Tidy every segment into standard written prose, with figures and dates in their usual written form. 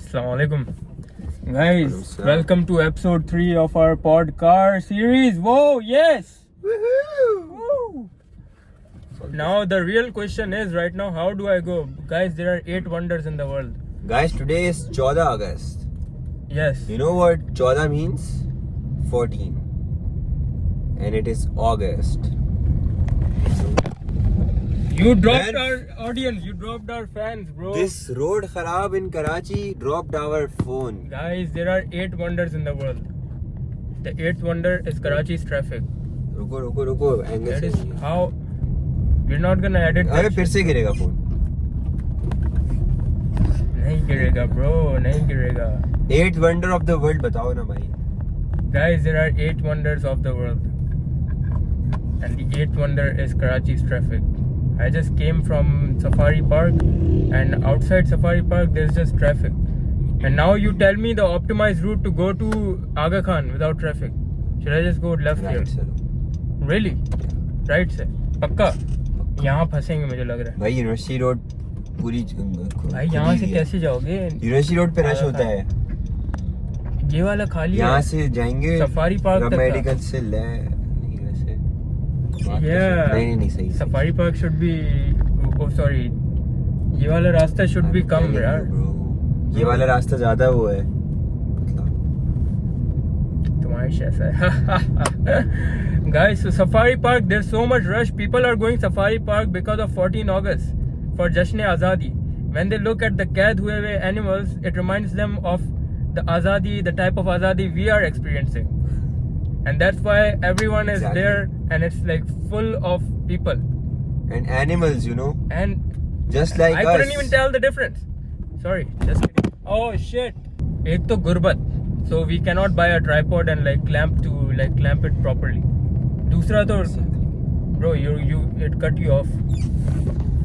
Assalamualaikum. Guys, welcome to episode 3 of our podcast series. Whoa, yes! Woo! Now the real question is right now, how do I go? Guys, there are 8 wonders in the world. Guys, today is 14 August. Yes. You know what 14 means? 14. And it is August. You dropped Man. our audience, you dropped our fans, bro. This road kharab in Karachi dropped our phone. Guys, there are 8 wonders in the world. The 8th wonder is Karachi's traffic. रुको angle That से is नहीं है। how we're not gonna edit that अरे फिर shit. से गिरेगा phone. नहीं गिरेगा bro, नहीं गिरेगा. 8th wonder of the world बताओ ना भाई। Guys, there are 8 wonders of the world. And the 8th wonder is Karachi's traffic. I just came from Safari Park, and outside Safari Park there's just traffic. And now you tell me the optimized route to go to Aga Khan without traffic. Should I just go left Right here? चलो। Really? Right से? पक्का? यहाँ फंसेंगे मुझे लग रहा है. भाई university road पूरी भाई यहाँ से कैसे जाओगे? यूनिवर्सिटी रोड पे रश होता है। ये वाला खाली है. यहाँ से जाएंगे सफारी पार्क तक का। मेडिकल से ले नहीं वैसे बात तो Yeah. नहीं सही Safari Park should be. Oh, sorry. ये वाला रास्ता should be कम यार. ये वाला रास्ता ज्यादा वो है तुम्हारी जैसा है. Guys, so Safari Park, there's so much rush. People are going Safari Park because of 14 August for Jashn-e-Azadi. When they look at the Qaid hue हुए animals, it reminds them of the Azadi, the type of Azadi we are experiencing. And that's why everyone is Exactly. there, and it's like full of people. and animals you know And just like I us couldn't even tell the difference. Sorry, just kidding. Oh shit. एक तो गुर्बत, so we cannot buy a tripod and clamp it properly. दूसरा तो bro, it cut you off.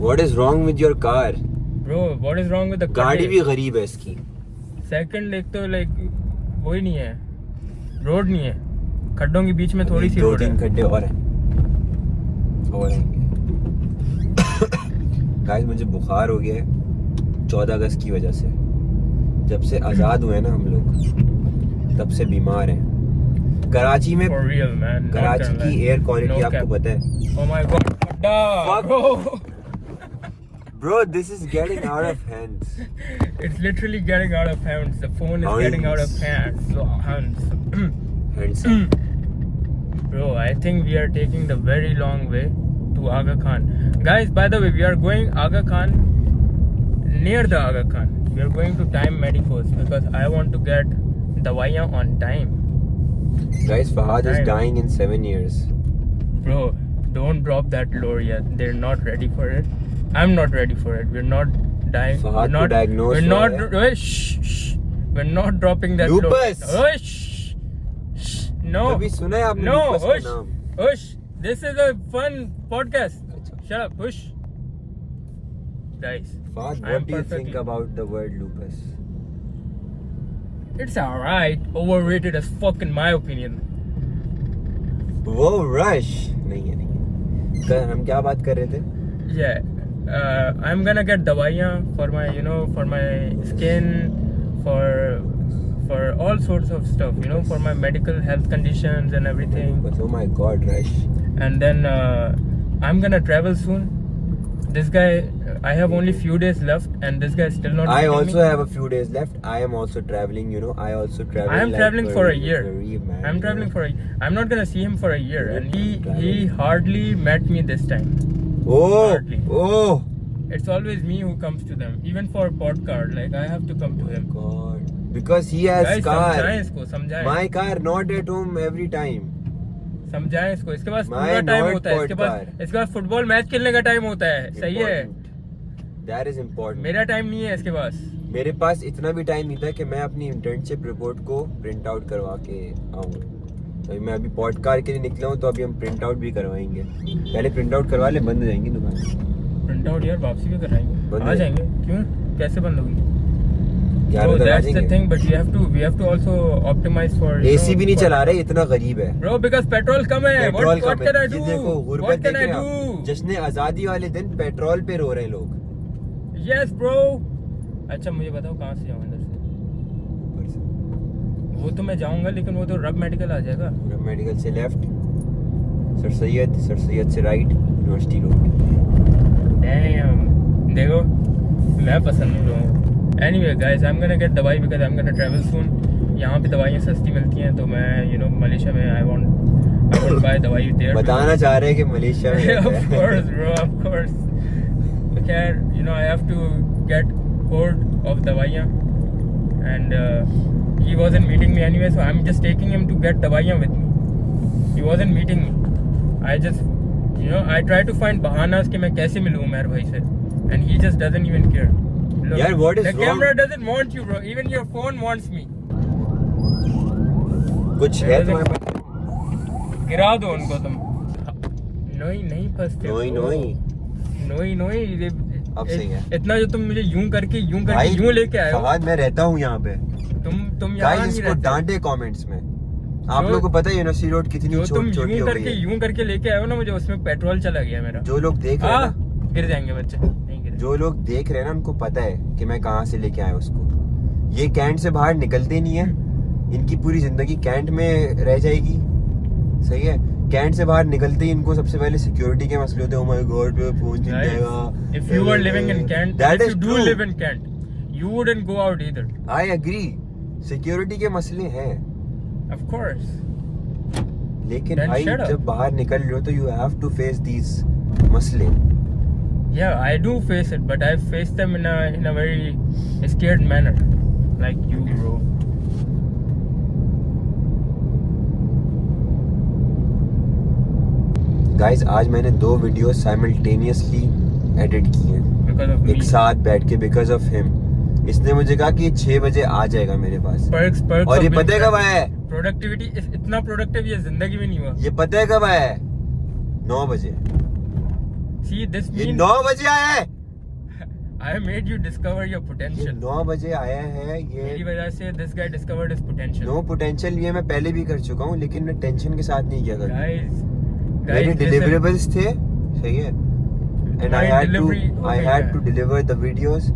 what is wrong with your car Bro, what is wrong with the गाड़ी भी गरीब है इसकी Second, एक तो वो ही नहीं है, रोड नहीं है, खड्डों के बीच में थोड़ी सी दो रोड तीन है. खड्डे और हैं गाइस मुझे बुखार हो गया है 14 अगस्त की वजह से. जब से आजाद हुए ना हम लोग तब से बीमार हैं. कराची में For real, man. Not Karachi gonna की lie. एयर क्वालिटी No आपको cap. पता है Oh my god, खड्डा, Fuck. bro. bro this is getting out of hands. It's literally getting out of hands. The phone is getting out of hands. Oh, hands. Handsome. Bro, I think we are taking the very long way to Aga Khan. Guys, by the way, we are going Aga Khan, near the Aga Khan. We are going to Time Medicos because I want to get dawaiyan on time. Guys, Fahad is Time. dying in 7 years. Bro, don't drop that lore yet. They're not ready for it. I'm not ready for it. We're not dying. Fahad we're को not. diagnose We're हुआ not. है. Shh. We're not dropping that Lupus. lore. Shh. No. कभी सुना है आपने No. lupus का Hush. नाम? Hush. This is a fun podcast. Shut up. Hush. Guys. Fahad, I am what do you perfectly- think about the word lupus? It's alright. Overrated as fuck in my opinion. वो rush नहीं है कल हम क्या बात कर रहे थे? Yeah. I'm gonna get dawaiyan for my, for my skin, for all sorts of stuff, for my medical health conditions and everything. But oh my god, rush. And then I'm gonna travel soon. This guy, I have only few days left, and this guy is still not. I meeting also me. have a few days left. I am also traveling, I also travel. I am like traveling for a year. Garib, man, I'm traveling for a. I'm not gonna see him for a year, and he Travel. hardly met me this time. Oh, Hardly. oh. It's always me who comes to them, even for podcast. Like I have to come to him. God. Because he has Guys, car. समझाएं इसको, समझाएं. My car not at home every time. समझाएं इसको. इसके पास My पूरा time not होता है. इसके पास podcast. इसके पास फुटबॉल मैच खेलने का टाइम होता है. सही है. Important. That is important. मेरा टाइम नहीं है इसके पास. मेरे पास इतना भी टाइम नहीं था कि मैं अपनी इंटर्नशिप रिपोर्ट को प्रिंट आउट करवा के आऊँ. तो मैं अभी पॉडकास्ट के लिए निकला हूँ तो अभी हम प्रिंट आउट भी करवाएंगे. पहले प्रिंट आउट करवा ले, बंद हो जाएंगी दुकान. प्रिंट आउट यार वापसी भी कराएंगे. बंद आ है. जाएंगे. क्यों? कैसे बंद होगी? 11 So तक आ that's the जाएंगे. thing, but we have to also optimize for. AC भी नहीं चला रहे, इतना गरीब है. Bro, because petrol कम है. पेट्रोल What का can I do? ये देखो गुर्बत What can देख I रहे हैं do? आप. जश्न आजादी वाले दिन पेट्रोल पे रो रहे हैं लोग. Yes, bro. अच्छा मुझे बताओ कहाँ से जाऊँ इधर से? वो तो मैं जाऊंगा, लेकिन वो तो रब मेडिकल आ जाएगा। रब मेडिकल से लेफ्ट, सर सैयद से राइट, यूनिवर्सिटी रोड। देखो मैं पसंद हूँ लोगों को। Anyway guys, I am gonna get दवाई because I am gonna travel soon. यहाँ पे दवाइयाँ सस्ती मिलती हैं, तो मैं मलेशिया में आई वांट बाय दवाई देयर। बताना चाह रहे हैं कि मलेशिया में of course bro, of course. खैर I have to get hold of दवाइयाँ, and he wasn't meeting me anyway, so I'm just taking him to get दवाइयाँ with me. He wasn't meeting me. I just I try to find बहानास कि मैं कैसे मिलूँ उमर भाई से, and he just doesn't even care. Look, यार what is the wrong? camera doesn't want you bro, even your phone wants me. कुछ है तुम्हारे पास? गिरा दो उनको तुम। नहीं फंसते नोई अब सही है। इतना जो तुम मुझे यूं करके यूं लेके आए हो। फहद, मैं रहता हूँ यहाँ पे। तुम यहाँ गाइस, नहीं इसको रहते। डांटे कमेंट्स में। आप लोगों को पता है यूनिवर्सिटी रोड कितनी जो तुम छोटी हो गई है। यूं करके लेके आए हो ना मुझे, उसमें पेट्रोल चला गया मेरा। जो लोग देख रहे हैं ना, गिर जाएंगे बच्चे, नहीं गिर। जो लोग देख रहे हैं ना, उनको पता है कि मैं कहाँ से लेके आया उसको। ये कैंट से बाहर निकलते नहीं है, इनकी पूरी जिंदगी कैंट में रह जाएगी। सही है, कैंट से बाहर निकलते ही इनको सबसे पहले सिक्योरिटी के मसले होते हैं। ओह माय गॉड, फोन छिन जाएगा। If you were living in Kent, That if is you do true. live in Kent, you wouldn't go out either. I agree, security के मसले हैं, Of course. लेकिन Then भाई shut up. जब बाहर निकल रहे हो तो you have to face these मसले। Yeah, I do face it, but I face them in a very scared manner, like you, bro. Guys, आज मैंने 2 वीडियो साइमल्टेनियसली एडिट किए हैं Because of me. एक साथ बैठ के, बिकॉज ऑफ हिम। इसने मुझे कहा कि 6 बजे आ जाएगा मेरे पास। Perks और ये of पता है being कब आया है? प्रोडक्टिविटी इतना प्रोडक्टिव ये जिंदगी में नहीं हुआ। ये पता है कब आया है? 9 बजे। See, this ये means 9 बजे आया है। I made you discover your ये potential. 9 बजे आया है। मेरी ये वजह से this guy discovered his potential. No potential ये मैं पहले भी कर चुका हूँ, लेकिन मैं टेंशन के साथ नहीं किया था। Guys, मेरे listen. डिलीवरेबल्स थे, सही है, एंड My आई delivery हो गई हैड है। To deliver the videos.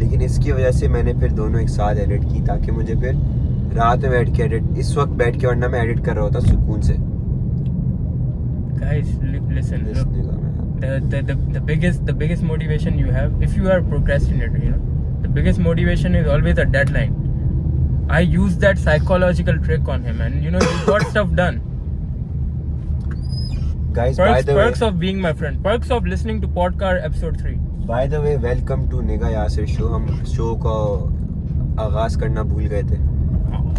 लेकिन इसकी वजह से मैंने फिर दोनों एक साथ एडिट की, ताकि मुझे फिर रात में बैठ के एडिट, इस वक्त बैठ के, वरना मैं एडिट कर रहा होता सुकून से। Guys, listen. Look, लिसने का मैं- the biggest motivation you have, if you are a procrastinator, the biggest motivation is always a deadline. I used that psychological trick on him, and he got stuff done. Guys, by the Perks way, of being my friend. Perks of listening to Podcast episode 3. By the way, welcome to Niga Yasir show. हम show का आगाज करना भूल गए थे,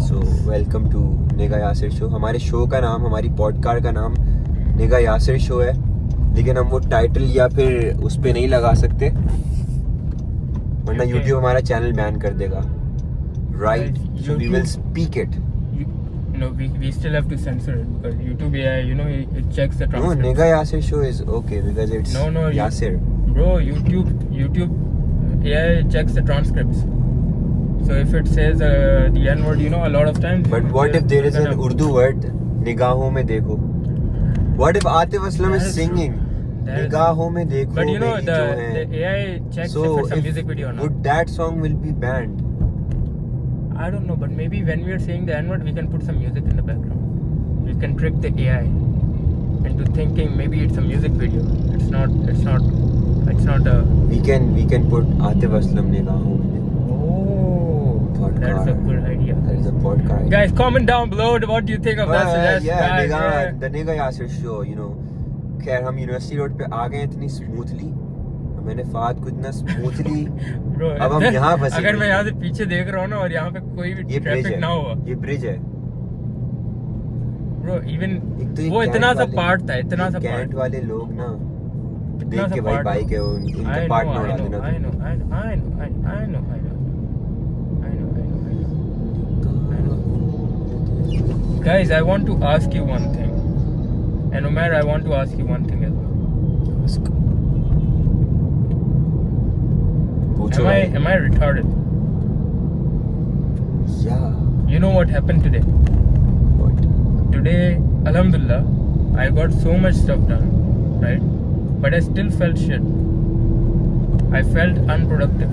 so welcome to Niga Yasir show. हमारे show का नाम, हमारी पॉडकास्ट का नाम निगा यासिर शो है, लेकिन हम वो टाइटल या फिर उस पे नहीं लगा सकते, वरना Okay. यूट्यूब हमारा चैनल बैन कर देगा, right? Right, so we will YouTube- speak it. We still have to censor it because YouTube AI, it checks the no, transcripts. Niga Yasir show is okay because it's No, Yasir. Bro, YouTube AI checks the transcripts. So if it says the N word, a lot of times. But what if there is an Urdu word, निगाहों में देखो? What if Atif Aslam is That is true. Singing That is- निगाहों में देखो But मेरी जो the है, AI checks so if it's a if music video or not. would that song will be banned? I don't know, but maybe when we are saying the N word, we can put some music in the background. We can trick the AI into thinking maybe it's a music video. It's not a. We can put Atif Aslam निगाहों में। Oh, that's a Podcast. good idea. That is a podcast. Guys, comment down below what do you think of that suggestion. Yeah, Guys, निगाह, the निगा Yasir show, खैर हम university road पे आ गए इतनी smoothly, मैंने फहद को इतना स्मूथली। Bro, अब हम यहाँ फंसे अगर हुए मैं हैं। यहाँ से पीछे देख रहा हूँ ना और यहाँ पे कोई भी ये ब्रिज ट्रैफिक ना हुआ, है, ये ब्रिज है। ब्रो इवन एक तो ये वो इतना कैंट सा वाले- पार्ट था, इतना ये सा कैंट पार्ट। वाले लोग ना इतना देख सा के भाई part बाइक है, इनका पार्ट ना उड़ा देना। I know. Guys, I want to ask you one thing. And Umair, I want to ask you one thing as well. पूछो Am भाई। I retarded? Yeah. You know what happened today? What? Today, Alhamdulillah, I got so much stuff done, right? But I still felt shit. I felt unproductive.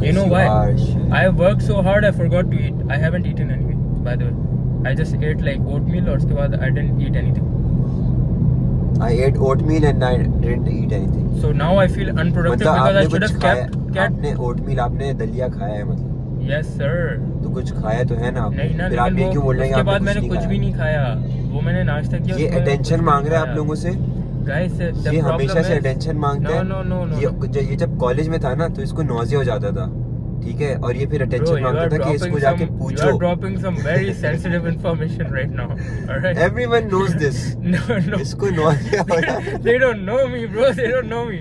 You know why? Harsh. I worked so hard I forgot to eat. I haven't eaten anything, by the way. I just ate like oatmeal और उसके बाद I didn't eat anything. I ate oatmeal and I didn't eat anything. So now I feel unproductive मतलब because I आपने should कुछ have खाया, kept. आपने oatmeal, आपने दलिया खाया है मतलब, Yes sir. तो कुछ खाया तो है ना आपने? नहीं ना, फिर आप लेकिन ये क्यों बोल वो रहे हैं उसके कि बाद आपने मैंने कुछ भी नहीं खाया. वो मैंने नाश्ता किया. ये उसके बाद अटेंशन कुछ मांग नहीं रहे हैं आप खाया. लोगों से? Guys, the ये problem हमेशा से is- अटेंशन मांगते हैं. No. ये जब कॉलेज में था ना तो इसको नॉजिया हो जाता था, ठीक है, और ये फिर Bro, अटेंशन you मांगता are था कि dropping इसको जाके some. You पूछो. are dropping some very sensitive information right now. Alright. Everyone knows this. No. इसको नॉजिया हो जाता है. They don't know me, bro. They don't know me.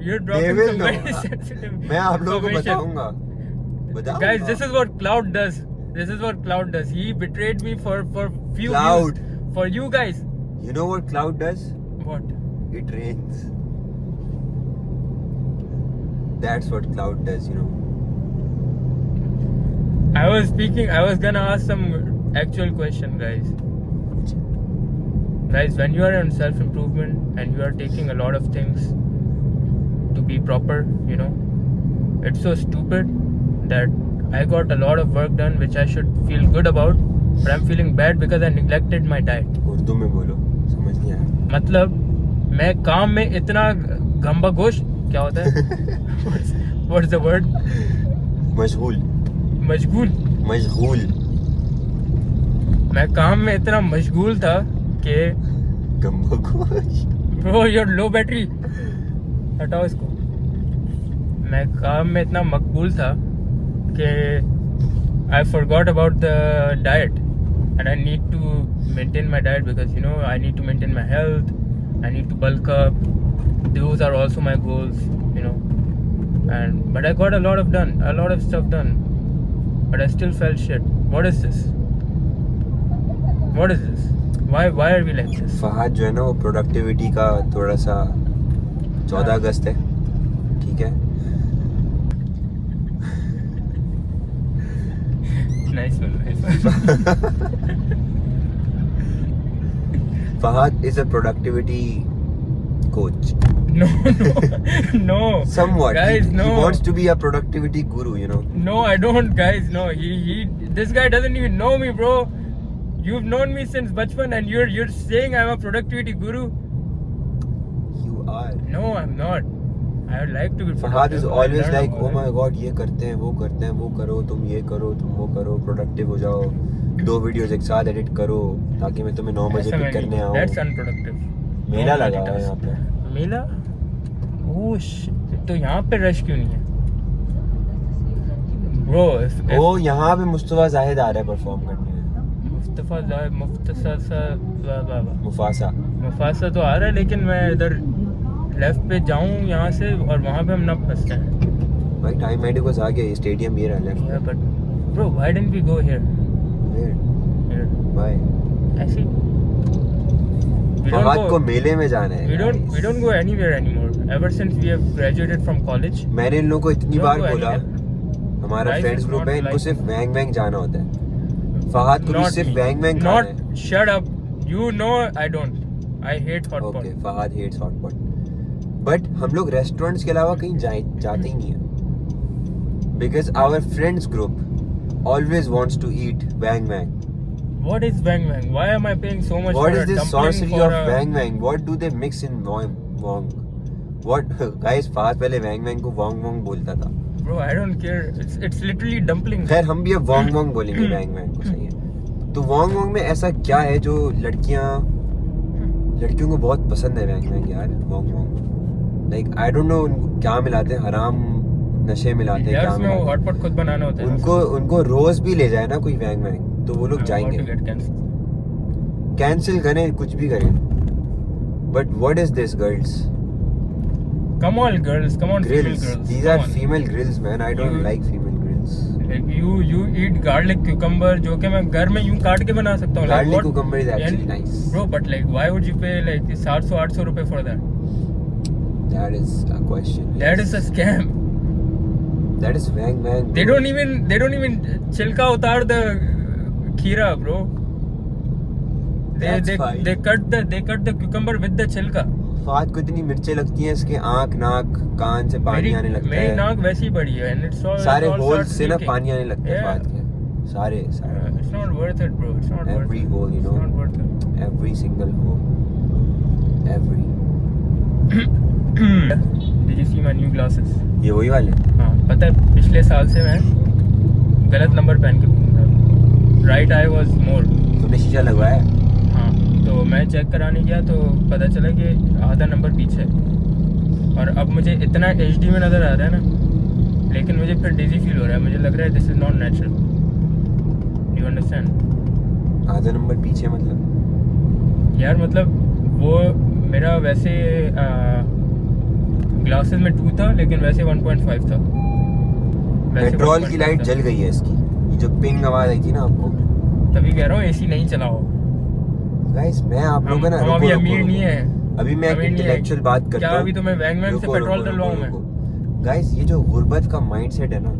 You're They dropping will some know. very sensitive. मैं आप लोगों को information. बताऊंगा. Guys, this is what Cloud does. This is what Cloud does. He betrayed me for few Cloud. views. For you guys. You know what Cloud does? What? It rains. That's what Cloud does, you know. I was gonna ask some actual question, guys. Guys, when you are on self-improvement and you are taking a lot of things to be proper, you know, it's so stupid that I got a lot of work done which I should feel good about, but I'm feeling bad because I neglected my diet. Urdu में बोलो, समझ नहीं आया. मतलब मैं काम में इतना गंबागोश क्या होता है? What's the word? मशगूल. मशगूल. मैं काम में इतना मशगूल था कि गंबागोश. ब्रो योर लो बैटरी, हटाओ इसको. मैं काम में इतना मकबूल था कि I forgot about the diet and I need to maintain my diet because you know I need to maintain my health. I need to bulk up. Those are also my goals, you know. But I got a lot of stuff done. But I still felt shit. What is this? Why are we like this? Fahad जो है ना वो productivity का थोड़ा सा 14 अगस्त है, ठीक है. Nice one. Fahad is a productivity coach. No. Somewhat. Guys, he no. wants to be a productivity guru, you know. No, I don't, guys. No, this guy doesn't even know me, bro. You've known me since bachpan, and you're saying I'm a productivity guru. You are. No, I'm not. I would like to be. Fahad is productive. always I learn like, about oh it. my god, ये करते हैं, वो करो, तुम ये करो, तुम वो करो, प्रोडक्टिव हो जाओ, 2 वीडियोस एक साथ एडिट करो ताकि मैं तुम्हें 9 बजे ऐसा पिक मैं करने नहीं- आऊँ. That's unproductive. मेला No लगा है multitask. यहाँ पे. मेला? Oh shit. तो यहाँ पे रश क्यों नहीं है? Bro, if वो यहाँ पे मुस्तफा जाहिद आ रहा है परफॉर्म करने. मुफासा तो आ रहा है, लेकिन मैं इधर लेफ्ट पे जाऊं यहाँ से और वहाँ पे हम ना फंस जाएं. भाई टाइम मेडिकोस आ गया, स्टेडियम ये रहा है. Yeah, but bro, why didn't we go here? Here. Bye. ऐसे. We don't फहाद को go. मेले में जाना है. We don't go anywhere anymore. Ever since we have graduated from college. मैंने इन लोगों को इतनी We don't बार go बोला, anywhere. हमारा Life friends is group not है, इनको like- सिर्फ वैंग वैंग जाना होता है. फहाद को भी Not सिर्फ me. वैंग वैंग खाना है. Not shut up. You know I don't. I hate hot pot. Okay, Fahad hates hot pot. But हम लोग रेस्टोरेंट्स के अलावा कहीं जाते ही नहीं है. Because our friends group always wants to eat Wang Wang. What is bang bang? Why am I paying so much What for is a this dumpling sorcery for of a... wang wang? What do they mix in wong? What guys, fast पहले wang wang को wong wong बोलता था. Bro, I don't care. It's literally dumpling. खैर हम भी अब wong wong बोलेंगे wang wang को, सही है. तो wong wong में ऐसा क्या है जो लड़कियों को बहुत पसंद है wang wang यार. wong wong like I don't know क्या मिलाते हैं, हराम नशे मिलाते हैं यार क्या उसमें वो मिलाते हॉट पॉट खुद बनाना होता हैं. है. उनको रोज भी ले जाए ना कोई wang wang तो वो लोग I'm about जाएंगे. to get cancelled. कैंसिल करें कुछ भी करें. But what is this girls? Come on, girls. Come on, female Grills. girls. These Come are on. female grills, man. I don't You- like female grills. Like you eat garlic cucumber जो कि मैं घर में यूं काट के बना सकता हूँ. Like Garlic what? cucumber is actually And- nice. Bro, but like why would you pay like 700-800 रुपए for that? That is a question. That is a scam. That is wang wang. They don't even छिलका उतार the खीरा, bro. That's fine. They cut the cucumber with the छिलका. Fahd को इतनी मिर्चें लगती हैं, इसके आंख नाक कान से पानी आने लगता मेरी है, नाक वैसी बड़ी है and it's all, सारे all होल starts से ना leaking. पानी आने लगता है Yeah. फाद के, सारे It's not worth it, bro. It's not worth every it. hole, you It's know, not worth it. every single hole, every. Did you see my new glasses? ये वही वाले हाँ, पता है पिछले साल से मैं गलत नंबर पहन के घूम रहा हूँ. Right I was more. तुमने शीशा लगवाया है? हाँ, तो मैं चेक कराने गया तो पता चला कि आधा नंबर पीछे है. और अब मुझे इतना HD में नज़र आ रहा है ना, लेकिन मुझे फिर डिजी फील हो रहा है. मुझे लग रहा है this is not natural. You understand? आधा नंबर पीछे मतलब? यार मतलब वो मेरा वैसे ग्लासेस में 2 था, लेकिन वैसे 1.5 था. वैसे पेट्रोल 1.5 की लाइट था. जल गई है इसकी. ये जो पिंग आवाज आई थी ना आपको, तभी कह रहा हूँ AC नहीं चलाओ. गाइस मैं आप लोगों का ना हम अभी अमीर नहीं है. अभी मैं एक अमीर नहीं है. इंटेलेक्चुअल बात करता क्या हूँ. अभी तुम्हें वैंग वैंग से पेट्रोल डलवाऊं मैं? गाइस ये जो गुर्बत का माइंडसेट है ना,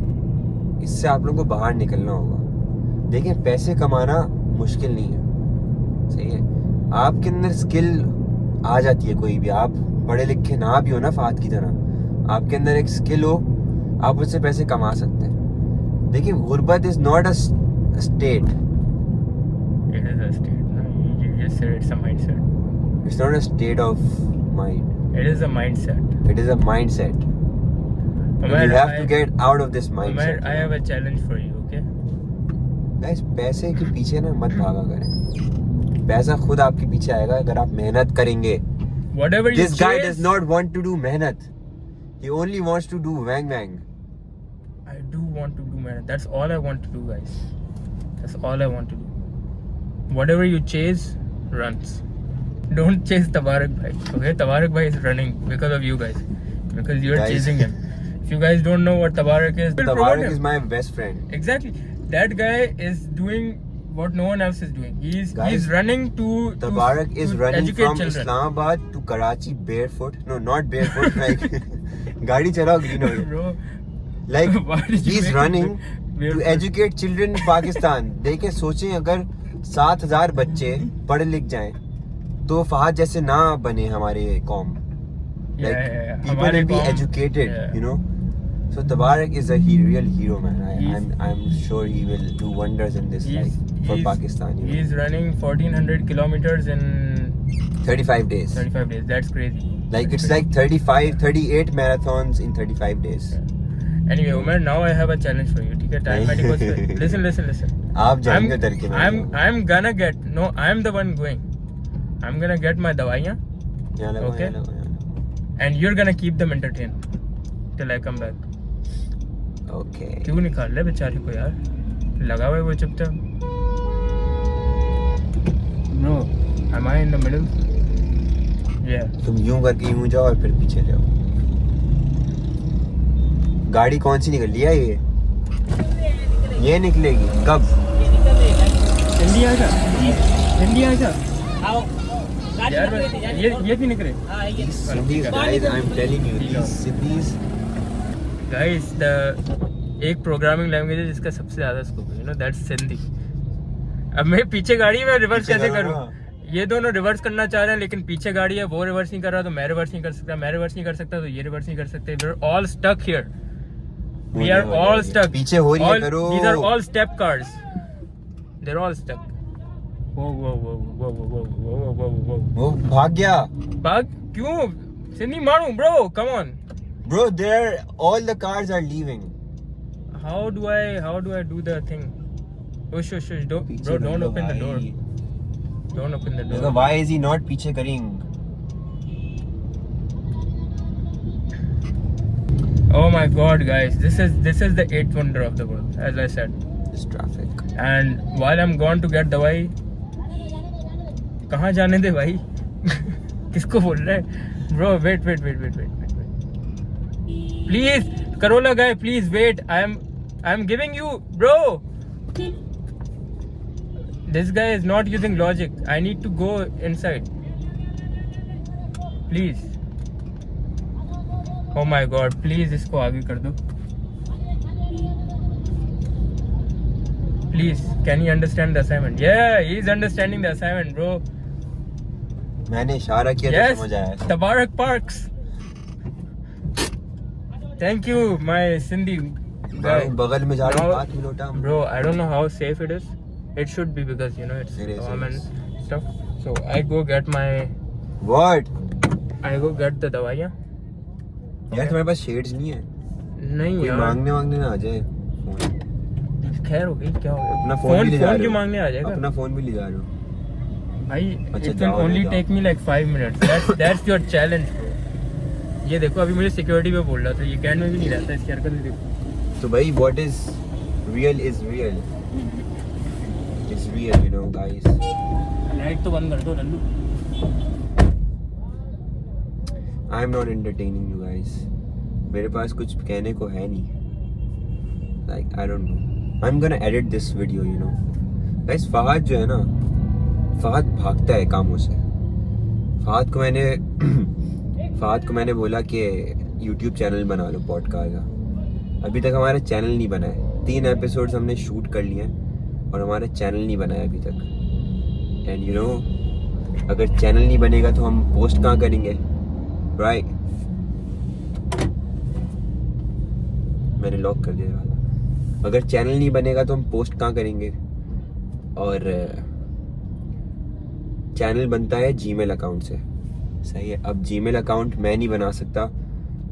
इससे आप लोगों को बाहर निकलना होगा. देखिए पैसे कमाना मुश्किल नहीं है, सही है. आपके अंदर स्किल आ जाती है. कोई भी आप पढ़े लिखे ना भी हो ना फात की तरह, आपके अंदर एक स्किल हो, आप उससे पैसे कमा सकते हैं. देखिए गुर्बत is not a state. It is a state. No, you just said it's a mindset. It's not a state of mind. It is a mindset. It is a mindset. And Umar, you have to get out of this Umar, mindset. I have a challenge for you, okay? Guys, पैसे के पीछे ना मत भागा करें. पैसा खुद आपके पीछे आएगा अगर आप मेहनत करेंगे. Whatever you This guy chase, does not want to do मेहनत. He only wants to do wang wang. I do want to do, man. That's all I want to do, guys. That's all I want to do. Whatever you chase, runs. Don't chase Tabarak bhai. Okay, Tabarak bhai is running because of you guys. Because you're Guys. chasing him. If you guys don't know what Tabarak is, we'll promote Tabarak him. is my best friend. Exactly. That guy is doing what no one else is doing. He's Guys, running to Tabarak is to running educate from children. Islamabad to Karachi barefoot. No, not barefoot. Like गाड़ी चलाओ green हो. Bro, Like why did you he's make running it to barefoot? educate children in Pakistan. देखे सोचें अगर 7,000 बच्चे पढ़ लिख जाएं तो फहद जैसे ना बने हमारे कौम. Like yeah. people हमारे will be कौम- educated, yeah. you know. So Tabarak is a real hero, man. He's- I'm sure he will do wonders in this life for Pakistan. You know. He's running 1400 kilometers in 35 days. 35 days. That's crazy. Like That's it's like 38 marathons in 35 days. Anyway, Umar, now I have a challenge for you. ठीक है, time मेरे को listen. आप जाएंगे उधर के I'm gonna get I'm the one going. I'm gonna get my दवाइयाँ यहाँ लगो, Okay. यहाँ लगो, यहाँ लगो. and you're gonna keep them entertained till I come back. Okay. क्यों निकाल रहे बेचारे को यार? लगा हुआ है वो चुपचाप. No, am I in the middle? Yeah. तुम यूं करके यूं जाओ और फिर पीछे जाओ. गाड़ी कौन सी निकल लिया ये निकलेगी कब? जल्दी आ जा. यार ये भी निकले. Sindhis, guys, I'm telling you, these Sindhis. Guys एक प्रोग्रामिंग लैंग्वेज है जिसका सबसे ज्यादा स्कोप है, यू नो, दैट्स सिंधी. अब मैं पीछे गाड़ी में रिवर्स पीछे कैसे करो करूं? ना. ये दोनों रिवर्स करना चाह रहे हैं लेकिन पीछे गाड़ी है, वो रिवर्स नहीं कर रहा तो मैं रिवर्स नहीं कर सकता, मैं रिवर्स नहीं कर सकता तो ये रिवर्स नहीं कर सकते. We are all stuck here. We are all stuck. पीछे हो रही है करो. These are all step cars. They're all stuck. Whoa. वो भाग गया. भाग क्यों? सिंधी मारू bro, come on. Bro, there all the cars are leaving. How do I do the thing? Shush. पीछे Don't कर लो open the door. भाई. Don't open the देखो, door. why is he not पीछे करेंग? Oh my god, guys, this is the eighth wonder of the world, as I said. This traffic. And while I'm gone to get दवाई, कहाँ जाने दे भाई? किसको बोल रहा है? Bro, wait. Please, Corolla guy, please wait. I'm giving you, bro. This guy is not using logic. I need to go inside. Please. Oh my god, please इसको आगे कर दो. Please, can you understand the assignment? Yeah, he's understanding the assignment, bro. मैंने इशारा किया तो समझ आया। Tabarak Parks. Thank you, my Sindhi guy. बगल में जा रहा हूँ, Now, 5 minute. bro, I don't know how safe it is. It should be because you know it's It is, calm it is. and stuff. So I go get What? the दवाइयाँ. यार तुम्हारे पास shades नहीं है? नहीं कोई यार. मांगने ना आ जाए। खैर हो गई, क्या हो गया? अपना फोन भी ले जा रहे क्यों हो? मांगने आ जाएगा? अपना फोन भी ले जा रहे हो? भाई अच्छा, it will only take me like 5 minutes. That's your challenge, bro. ये देखो अभी मुझे सिक्योरिटी पे बोल रहा था, ये कैन में भी नहीं रहता, इसकी हरकत भी देखो। तो भाई what is real is real. It's real, you know, guys. Light तो बंद कर दो Lallu. I'm not entertaining you guys. मेरे पास कुछ कहने को है नहीं. Like I don't know. I'm gonna edit this video, you know. Guys, Fahad जो है ना, फहद भागता है कामों से। फहद को मैंने बोला कि YouTube चैनल बना लो पॉडकास्ट का। अभी तक हमारा चैनल नहीं बना है। 3 एपिसोड्स हमने शूट कर लिए हैं और हमारा चैनल नहीं बना है अभी तक। एंड यू नो, अगर चैनल नहीं बनेगा तो हम पोस्ट कहाँ करेंगे, राइट? मैंने लॉक कर दिया वाला। अगर चैनल नहीं बनेगा तो हम पोस्ट कहाँ करेंगे? और चैनल बनता है जीमेल अकाउंट से, सही है। अब जीमेल अकाउंट मैं नहीं बना सकता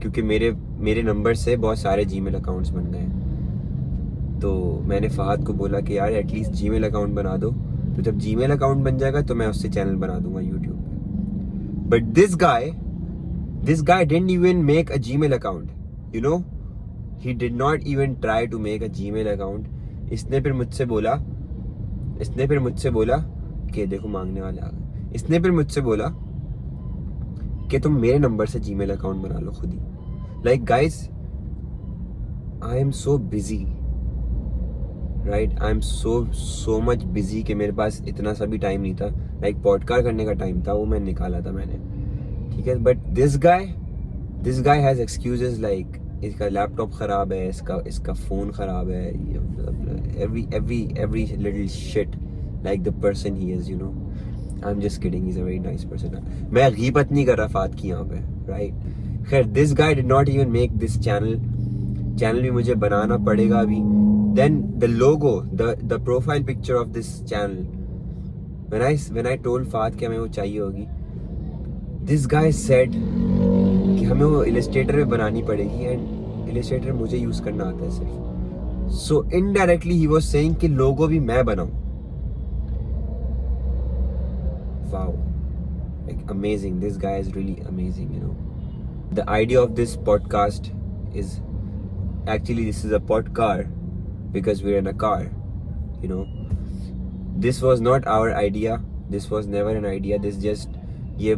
क्योंकि मेरे नंबर से बहुत सारे जीमेल अकाउंट्स बन गए हैं। तो मैंने फहद को बोला कि यार एटलीस्ट जीमेल अकाउंट बना दो, तो जब जीमेल अकाउंट बन जाएगा तो मैं उससे चैनल बना दूंगा यूट्यूब पे। But this guy didn't even make a Gmail account, you know, he did not even try to make a Gmail account. इसने फिर मुझसे बोला कि देखो मांगने वाले आ गए। इसने फिर मुझसे बोला कि तुम मेरे नंबर से जीमेल अकाउंट बना लो खुद ही। Like guys, I am so busy, right? I am so much busy कि मेरे पास इतना सा भी टाइम नहीं था। लाइक पॉडकास्ट करने का टाइम था, वो मैं निकाला था मैंने, ठीक है। But this guy has excuses like इसका लैपटॉप खराब है, इसका फोन खराब है, every little shit like the person he is, you know. I'm just kidding, he's a very nice person. मैं गीबत नहीं कर रहा फात की यहाँ पे, right? खैर, this guy did not even make this channel भी मुझे बनाना पड़ेगा अभी। Then the logo, the profile picture of this channel, when I told फात कि हमें वो चाहिए होगी, this guy said कि हमें वो इलस्ट्रेटर में बनानी पड़ेगी, एंड इलस्ट्रेटर मुझे यूज करना आता है सिर्फ। So indirectly he was saying कि लोगो भी मैं बनाऊं। Wow, like amazing, this guy is really amazing, you know. The idea of this podcast is actually, this is a podcast because we're in a car, you know. This was not our idea, this was never an idea, this just, ये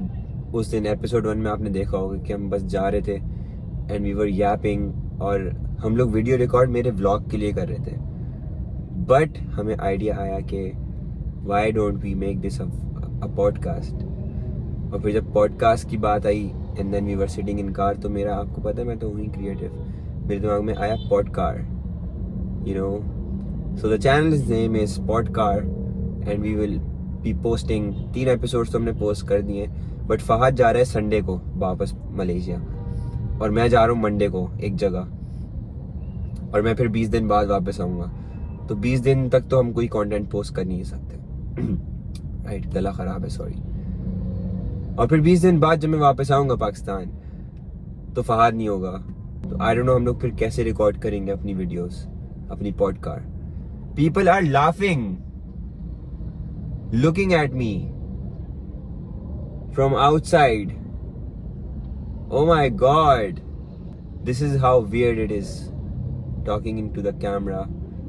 उस दिन episode 1 में आपने देखा होगा कि हम बस जा रहे थे एंड वी वर यापिंग, और हम लोग वीडियो रिकॉर्ड मेरे व्लॉग के लिए कर रहे थे। बट हमें आइडिया आया कि why don't we make this a podcast. और फिर जब पॉडकास्ट की बात आई and then we were sitting in car, तो मेरा, आपको पता है मैं तो हूँ ही क्रिएटिव, मेरे दिमाग में आया podcar, you know. So the channel's name is podcar and we will be posting 3 episodes तो हमने पोस्ट कर दिए। बट फहद जा रहा है संडे को वापस मलेशिया, और मैं जा रहा हूँ मंडे को एक जगह, और मैं फिर 20 दिन बाद वापस आऊँगा। तो 20 दिन तक तो हम कोई कंटेंट पोस्ट कर नहीं सकते, राइट? गला ख़राब है, सॉरी। और फिर 20 दिन बाद जब मैं वापस आऊँगा पाकिस्तान, तो फहद नहीं होगा। तो आई डोंट नो हम लोग फिर कैसे रिकॉर्ड करेंगे अपनी वीडियोस, अपनी podcast. People are laughing, looking at me from outside. Oh my god, this is how weird it is talking into the camera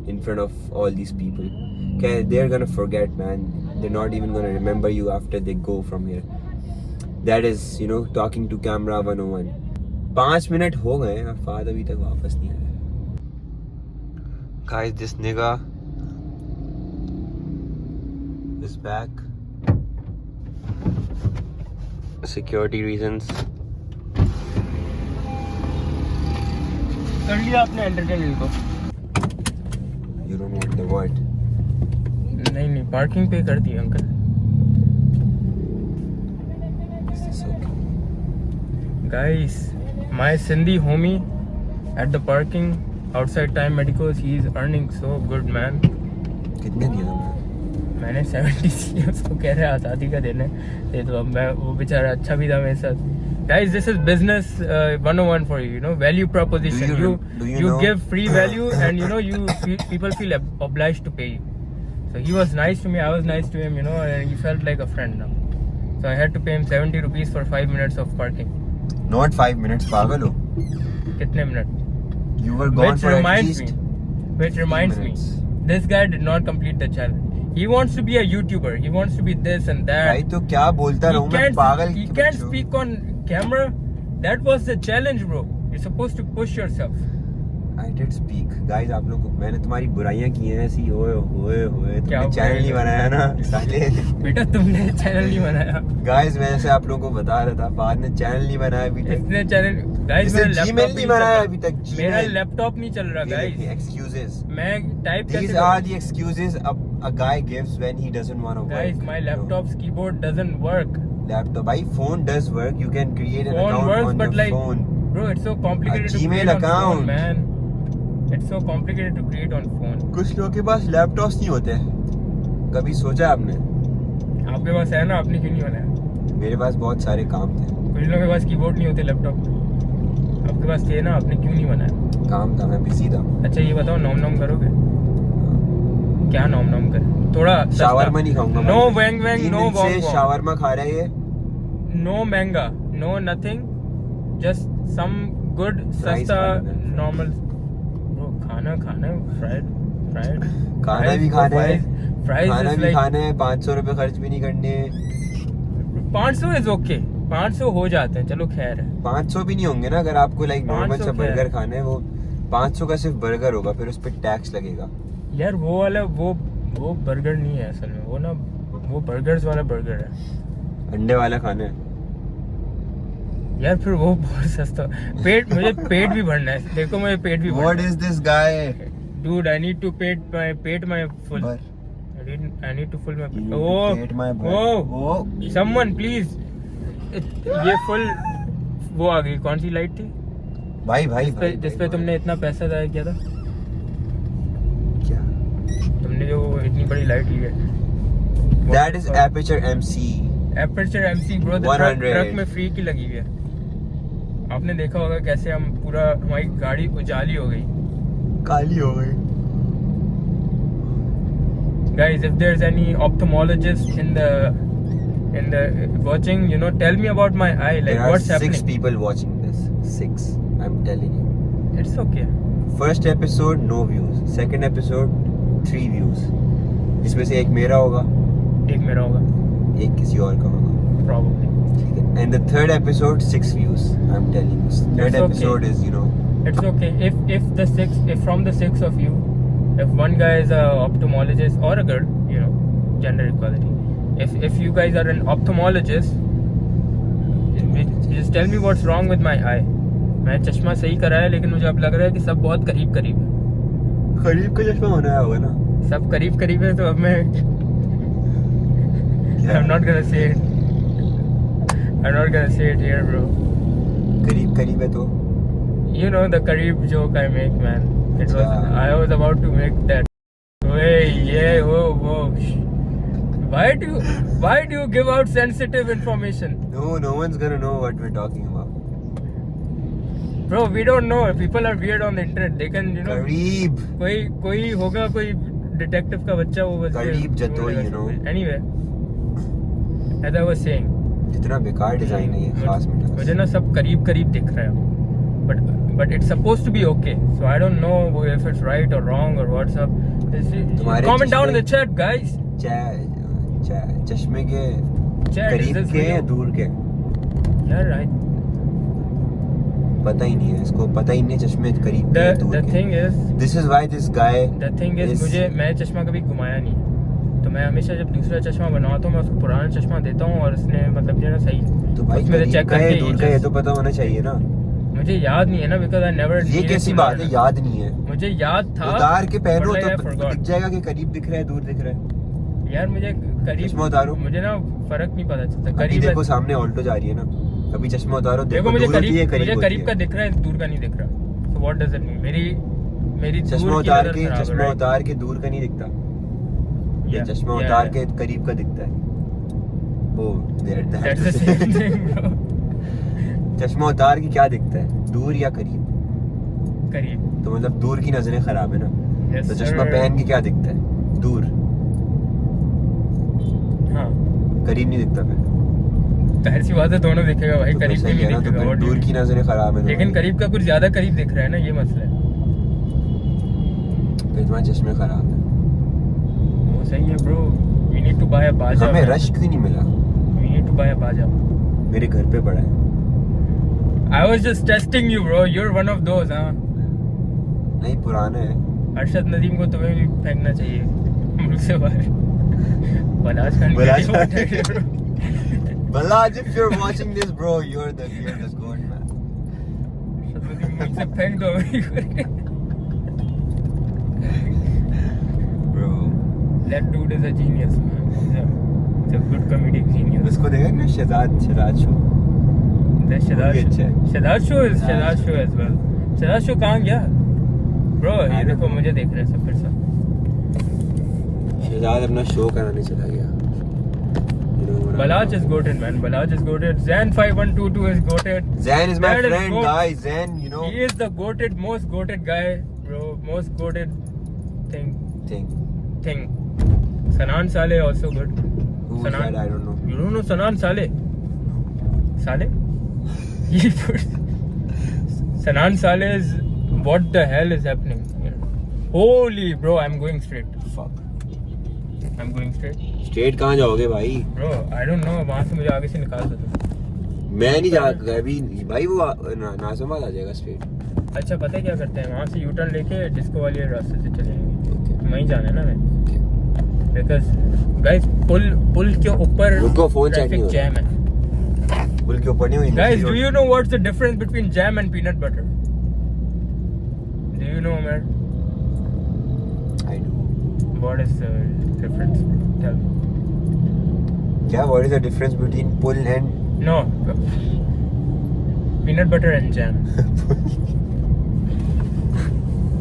in front of all these people. Okay, they're gonna forget, man. They're not even gonna remember you after they go from here. That is, you know, talking to camera 101. 5 minute हो गए और Fahd अभी तक वापस नहीं आया। Guys, this nigga is back. Security reasons. कर लिया आपने एंटरटेनमेंट को? You don't want the what? नहीं, पार्किंग पे कर दी uncle. Guys, my Sindhi homie at the parking outside Time Medicos, he is earning so good, man. कितने दिया तुमने? मैंने 70 दिए, उसको कह रहे आज़ादी का देने दे दो। अब मैं, वो बेचारा अच्छा भी था मेरे साथ। Guys, this is business 101 for you. You know, value proposition. Do you You know? give free value, and you know people feel obliged to pay you. So he was nice to me. I was nice to him. You know, and he felt like a friend now. So I had to pay him 70 rupees for 5 minutes of parking. Not 5 minutes, पागल हो? कितने minute? You were gone Which for at reminds least me. Which reminds me. minutes. This guy did not complete the challenge. He wants to be a YouTuber. He wants to be this and that. भाई तो क्या बोलता रहूं मैं, पागल He के can't बच्चों। speak on camera. That was the challenge, bro. You're supposed to push yourself. I did speak. Guys, आप लोग, मैंने तुम्हारी बुराइयां की हैं ऐसी, ओए ओए ओए, क्या तुमने चैनल नहीं बनाया ना साले। बेटा तुमने चैनल नहीं बनाया। गाइस मैं ऐसे आप लोगों को बता रहा था, बाद ने चैनल नहीं बनाया अभी तक। इसने चैनल गाइस इसने मेरा Gmail लैपटॉप नहीं बनाया अभी तक, मेरा Gmail। लैपटॉप नहीं चल रहा गाइस। Excuses. मैं टाइप These कैसे are the excuses a guy gives when he doesn't want to work. Guys, my you know. laptop's keyboard doesn't work. Laptop, भाई phone does work. You can create an Phone account works, on but your like, phone. bro, it's so complicated A to Gmail create on account. phone, man. It's so complicated to create on phone. कुछ लोगों के पास laptops नहीं होते, कभी सोचा आपने? आपके पास है ना, आपने क्यों नहीं बनाया? मेरे पास बहुत सारे काम थे। कुछ लोगों के पास कीबोर्ड नहीं होते लैपटॉप, आपके पास थे ना, आपने क्यों नहीं बनाया? काम था, मैं बिजी था। अच्छा ये बताओ, नॉम नॉम करोगे? क्या नॉम नॉम करे? थोड़ा शावरमा नहीं खाऊंगा। नो वैंग वैंग, नो से वॉन्ग शावरमा खा रहा है ये। नो महंगा, no nothing, just some good सस्ता नॉर्मल। खाना फ्राइड खाना भी खाना है, फ्राइज खाना भी खाना है, 500 रुपए खर्च भी नहीं करने। 500 इज ओके, 500 हो जाते हैं, चलो खैर है। 500 भी नहीं होंगे ना, अगर आपको लाइक नॉर्मल 500 सा क्या है? बर्गर खाना है, वो 500 का सिर्फ बर्गर होगा, फिर उस पर टैक्स लगेगा। यार वो वाला वो बर्गर नहीं है असल में, वो ना वो बर्गर्स वाला बर्गर है। अंडे वाला खाना है यार फिर वो बहुत सस्ता। मुझे पेट भी भरना है, देखो मुझे पेट भी भरना What is this guy? Dude, I need to pay my full. But I need to full my. you Oh, paid my bill. oh, Oh. someone please. ये फुल वो आ गई, कौन सी लाइट थी जिस पे तुमने इतना पैसा जाया किया था? क्या? तुमने जो इतनी बड़ी लाइट ली है, That is Aperture MC. Aperture MC bro, 100. Truck में फ्री की लगी हुई है। आपने देखा होगा कैसे हम पूरा, हमारी गाड़ी उजाली हो गई। काली हो गई। Guys, if there's any ophthalmologist in the watching, you know, tell me about my eye. Like There are what's 6 happening? people watching this. 6. I'm telling you. It's okay. First episode no views. Second episode 3 views. इसमें से एक मेरा होगा, एक मेरा होगा एक किसी और का होगा। probably. ठीक है। And the third episode 6 views. I'm telling you. Third It's okay. episode is, you know. It's okay if from the 6 of you, if one guy is a ophthalmologist or a girl, you know, gender equality. If you guys are an ophthalmologist, just tell me what's wrong with my eye. मैं चश्मा सही कराया, लेकिन मुझे अब लग रहा है कि सब बहुत करीब करीब है। करीब का चश्मा होना होगा ना। सब करीब करीब है, तो अब मैं I'm not gonna say it. I'm not gonna say it here, bro. करीब करीब है तो You know the Kareeb joke I make, man. अच्छा। I was about to make that. Hey, yeah, whoa. Why do you give out sensitive information? No one's gonna know what we're talking about. Bro, we don't know. People are weird on the internet. They can, you know. करीब। कोई होगा, कोई detective का बच्चा, वो बस करीब Jatoi, you know. Anyway, as I was saying, जितना बेकार डिजाइन है ये, खास मिठास। मुझे ना सब करीब करीब दिख रहा है, but it's supposed to be okay. So I don't know if it's right or wrong or what's up. Comment down in the chat, guys. चश्मे के Chat, करीब is this के या video? दूर के Yeah, right. पता ही नहीं है इसको, पता ही नहीं चश्मे करीब के या दूर The के। thing is, This is why this guy मैं चश्मा कभी घुमाया नहीं, तो मैं हमेशा जब दूसरा चश्मा बनवाता हूँ, मैं उसको पुराना चश्मा देता हूँ, और उसने मतलब जो है ना सही, तो भाई उसमें से करीब check का है करके दूर का है तो पता होना चाहिए ना। मुझे याद नहीं है ना, because I never. ये कैसी बात है, याद नहीं है? मुझे याद था, उतार के पहनो but I तो forgot. दिख जाएगा कि करीब दिख रहा है दूर दिख रहा है। यार मुझे करीब, चश्मा उतारो। मुझे ना फर्क नहीं पता चलता अभी करीब है। देखो सामने ऑल्टो जा रही है ना, अभी चश्मा उतारो, देखो मुझे दूर होती है, करीब होती है। का दिख रहा है, दूर का नहीं दिख रहा। So what does it mean? मेरी चश्मा दूर की उतार नजर के खराब है, चश्मा right? उतार के दूर का नहीं दिखता, ये Yeah, चश्मा yeah, उतार yeah. के करीब का दिखता है। ओ That's the same thing, bro. चश्मा उतार के क्या दिखता है, दूर या करीब? करीब। तो मतलब दूर की नजरें खराब है ना। Yes, तो चश्मा sir. पहन के क्या दिखता है, दूर, हाँ, करीब नहीं दिखता फिर। जाहिर सी बात है दोनों दिखेगा भाई, तो करीब सही भी है नहीं ना, तो दिखेगा। फिर What do दूर you की mean? नजरें खराब है लेकिन करीब का कुछ ज्यादा करीब दिख रहा है ना, ये मसला है। फिर तुम्हारे चश्मे खराब है। वो सही है bro, we need to buy a बाजा। हमें रश क्यों नहीं मिला? We need to buy a बाजा। मेरे घर पे पड़ा है। I was just testing you bro, you're one of those, हाँ। नहीं, पुराना है। अरशद नदीम को तुम्हें भी फेंकना चाहिए मुल्क से बाहर। बलाज खान बलाज की खान। वीडियो उठा के Balaj, if you're watching this, bro, you're the goat, man. Arshad Nadeem मुल्क से फेंक दो अभी। Bro, That dude is a genius man. He's a good comedic genius. उसको देखा ना, शहजाद शो। That वो भी अच्छा है। Shadad show is Shadad show as well. Shadad show कहाँ गया? Bro, ये देखो मुझे देख रहे हैं सब फिर से। शहजाद अपना शो कराने चला गया। Balaj is goated man. Balaj is goated. Zan 5122 is goated. Zain is my That is friend, goat. guys. Zain, you know. He is the goated, most goated guy, bro. Most goated thing. Thing. Sanan Saleh also good. Who is that? I don't know. You don't know Sanan Saleh? Saleh? He put Sanan Saleh is, what the hell is happening here? Holy bro, I'm going straight. Fuck. I'm going straight. Straight कहाँ जाओगे भाई? Bro, I don't know. वहाँ से मुझे आगे से निकाल दो तुम। मैं नहीं जा अभी भाई, वो नाजमाबाद आ जाएगा स्ट्रेट। अच्छा पता है क्या करते हैं, वहाँ से यू टर्न लेके डिस्को वाले रास्ते से चलेंगे। वहीं जाना है ना मैं, बिकॉज गाइस पुल के ऊपर रुको, फोन चेक नहीं हो ट्रैफिक जैम है। पुल के ऊपर नहीं हुई। Guys do you know what's the difference between jam and peanut butter? Do you know man? I do. What is the difference? Tell me. क्या? What is the difference between pull and no, peanut butter and jam.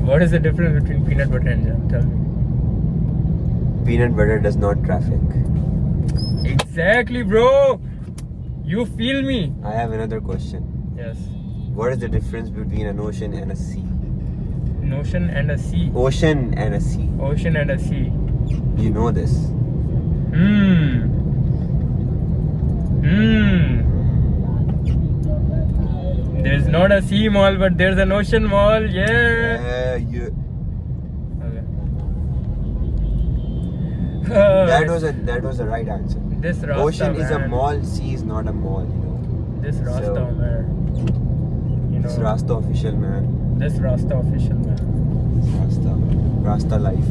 What is the difference between peanut butter and jam? Tell me. peanut butter does not traffic? Exactly bro, you feel me? I have another question. Yes. What is the difference between an ocean and a sea? An ocean and a sea. Ocean and a sea. Ocean and a sea. You know this. There's not a sea mall, but there's an ocean mall. Yeah. You. Okay. That was the right answer. This Rasta Ocean is a man. mall. Sea is not a mall. You know. This Rasta So- man. You It's know. Rasta official, man. This Rasta official man. Rasta life.